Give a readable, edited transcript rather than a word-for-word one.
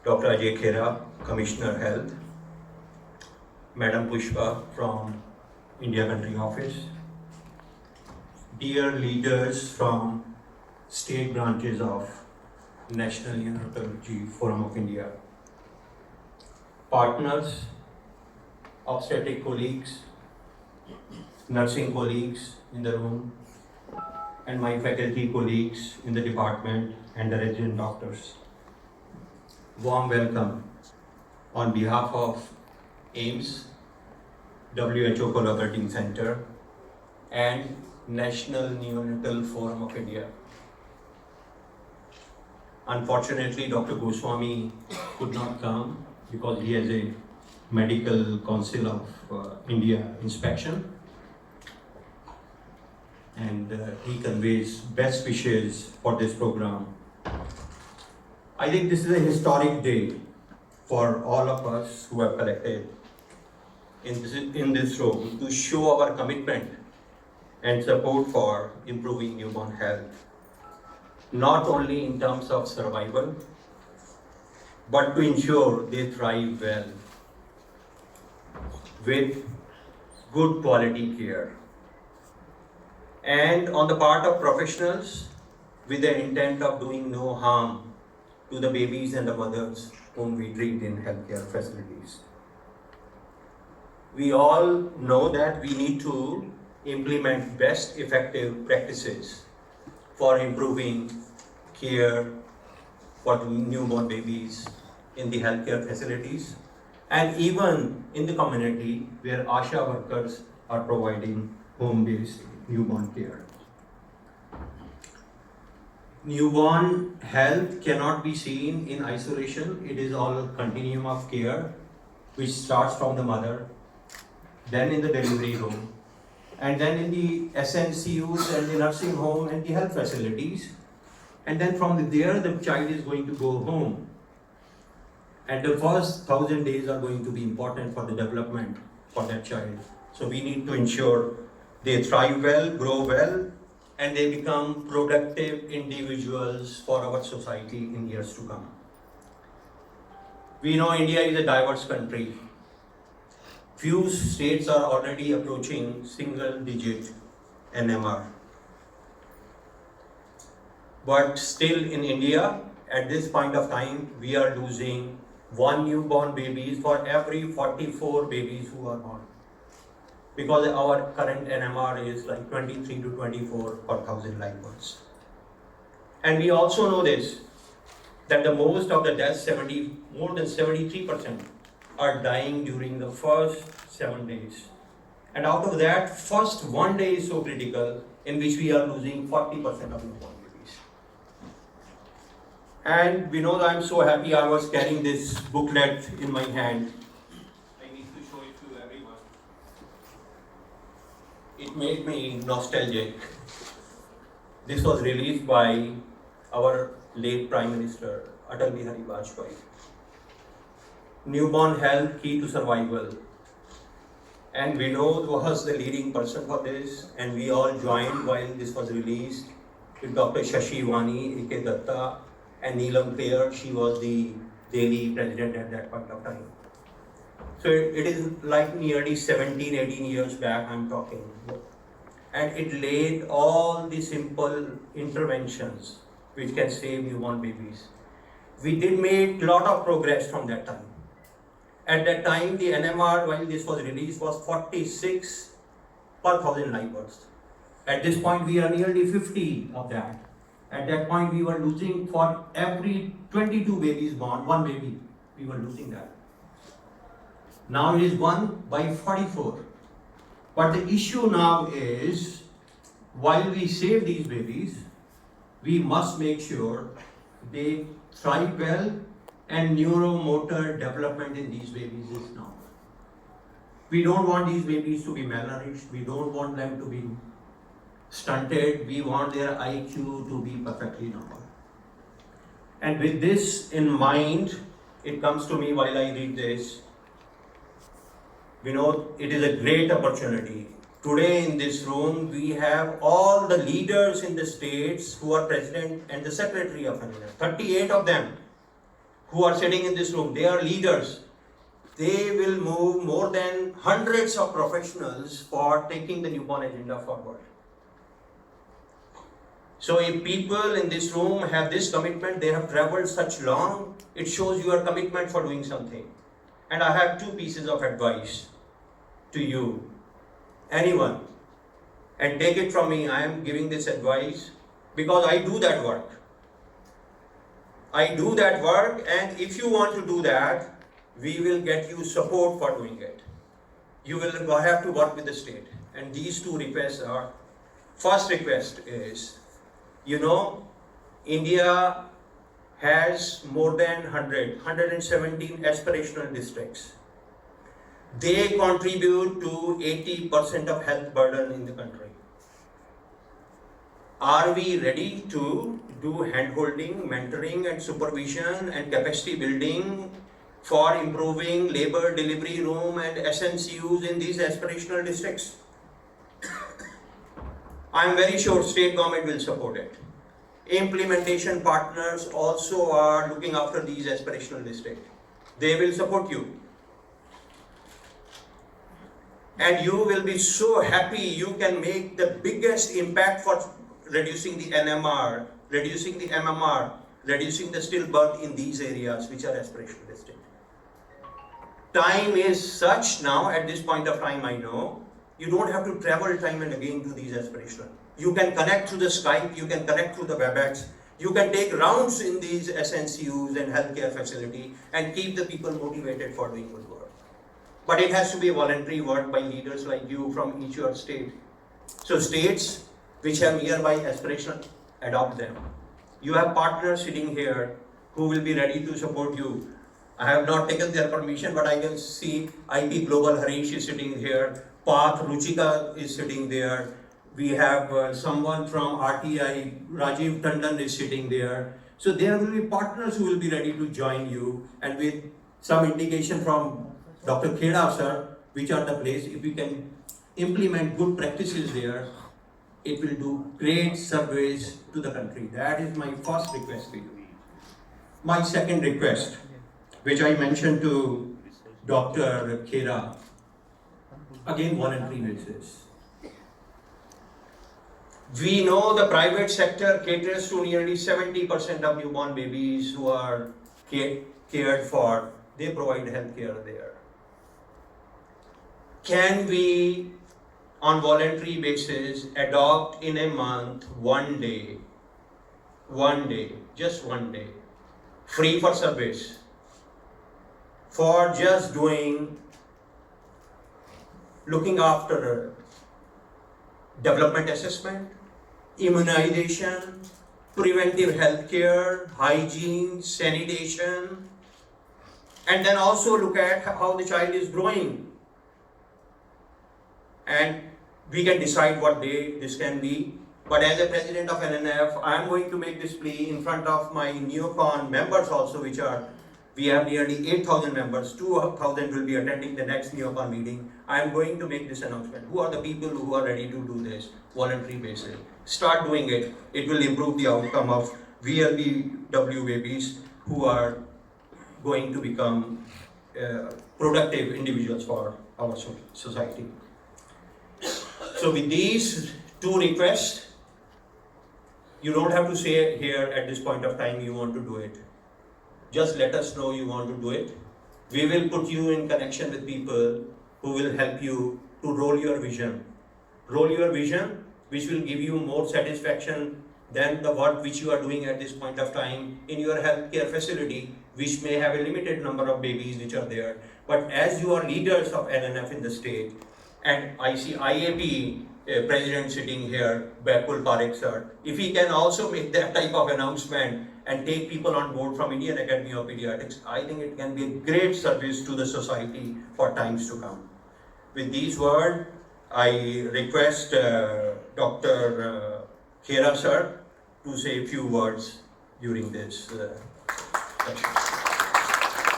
Dr. Ajay Khera, Commissioner Health, Madam Pushpa from India Country Office, dear leaders from state branches of National Neonatology Forum of India, partners, obstetric colleagues, nursing colleagues in the room, and my faculty colleagues in the department and the resident doctors. Warm welcome on behalf of AIIMS, WHO Collaborating Center, and National Neonatal Forum of India. Unfortunately, Dr. Goswami could not come because he has a Medical Council of India inspection, and he conveys best wishes for this program. I think this is a historic day for all of us who have collected in this room to show our commitment and support for improving newborn health, not only in terms of survival, but to ensure they thrive well with good quality care. And on the part of professionals, with the intent of doing no harm to the babies and the mothers whom we treat in healthcare facilities. We all know that we need to implement best effective practices for improving care for the newborn babies in the healthcare facilities and even in the community where ASHA workers are providing home-based newborn care. Newborn health cannot be seen in isolation. It is all a continuum of care which starts from the mother, then in the delivery room, and then in the SNCUs and the nursing home and the health facilities. And then from there, the child is going to go home. And the first 1,000 days are going to be important for the development for that child. So we need to ensure they thrive well, grow well, and they become productive individuals for our society in years to come. We know India is a diverse country. Few states are already approaching single-digit NMR. But still in India, at this point of time, we are losing one newborn baby for every 44 babies who are born. Because our current NMR is like 23 to 24 per 1,000 live births. And we also know this, that the most of the deaths, more than 73%, are dying during the first 7 days. And out of that, first 1 day is so critical, in which we are losing 40% of newborn babies. And we know that I'm so happy I was carrying this booklet in my hand. I need to show it to everyone. It made me nostalgic. This was released by our late Prime Minister, Atal Bihari Vajpayee. Newborn health, key to survival. And Vinod was the leading person for this, and we all joined while this was released with Dr. Shashi Vani, A.K. Datta, and Neelam Player. She was the daily president at that point of time. So it is like nearly 17, 18 years back I'm talking. And it laid all the simple interventions which can save newborn babies. We did make a lot of progress from that time. At that time, the NMR, while this was released, was 46 per 1,000 live births. At this point, we are nearly 50 of that. At that point, we were losing for every 22 babies born, one baby. We were losing that. Now it is 1 by 44. But the issue now is, while we save these babies, we must make sure they thrive well and neuromotor development in these babies is normal. We don't want these babies to be malnourished. We don't want them to be stunted. We want their IQ to be perfectly normal. And with this in mind, it comes to me while I read this, we know it is a great opportunity. Today in this room, we have all the leaders in the states who are president and the secretary of NNF, 38 of them. who are sitting in this room, they are leaders. They will move more than hundreds of professionals for taking the newborn agenda forward. So if people in this room have this commitment, they have traveled such long, it shows your commitment for doing something. And I have 2 pieces of advice to you, anyone, and take it from me, I am giving this advice because I do that work. I do that work, and if you want to do that, we will get you support for doing it. You will have to work with the state. And these 2 requests are, first request is, India has more than 117 aspirational districts. They contribute to 80% of health burden in the country. Are we ready to do hand-holding, mentoring and supervision and capacity building for improving labor delivery room and SNCUs in these aspirational districts? I am very sure state government will support it. Implementation partners also are looking after these aspirational districts. They will support you. And you will be so happy you can make the biggest impact for reducing the NMR, reducing the MMR, reducing the stillbirth in these areas which are aspirational districts. Time is such now, at this point of time I know, you don't have to travel time and again to these aspirational. You can connect through the Skype, you can connect through the WebEx, you can take rounds in these SNCUs and healthcare facility and keep the people motivated for doing good work. But it has to be voluntary work by leaders like you from each your state. So states which have nearby aspirational, adopt them. You have partners sitting here who will be ready to support you. I have not taken their permission, but I can see IP Global Harish is sitting here, Path Ruchika is sitting there. We have someone from RTI, Rajiv Tandon is sitting there. So there will be partners who will be ready to join you, and with some indication from Dr. Kheda sir, which are the place, if we can implement good practices there, it will do great service to the country. That is my first request to you. My second request, which I mentioned to Dr. Kheda, again voluntary basis. We know the private sector caters to nearly 70% of newborn babies who are cared for. They provide health care there. Can we, on voluntary basis, adopt in a month, one day, just one day, free for service, for just looking after development assessment, immunization, preventive health care, hygiene, sanitation, and then also look at how the child is growing. And we can decide what day this can be. But as a president of NNF, I am going to make this plea in front of my neocon members also, we have nearly 8,000 members, 2,000 will be attending the next neocon meeting. I am going to make this announcement. Who are the people who are ready to do this voluntary basis? Start doing it. It will improve the outcome of VLBW babies who are going to become productive individuals for our society. So with these 2 requests, you don't have to say here at this point of time you want to do it. Just let us know you want to do it. We will put you in connection with people who will help you to roll your vision. Roll your vision, which will give you more satisfaction than the work which you are doing at this point of time in your healthcare facility, which may have a limited number of babies which are there. But as you are leaders of NNF in the state, and I see IAP president sitting here, Bakul Parekh sir, if he can also make that type of announcement and take people on board from Indian Academy of Pediatrics, I think it can be a great service to the society for times to come. With these words, I request Dr. Kheda sir to say a few words during this session.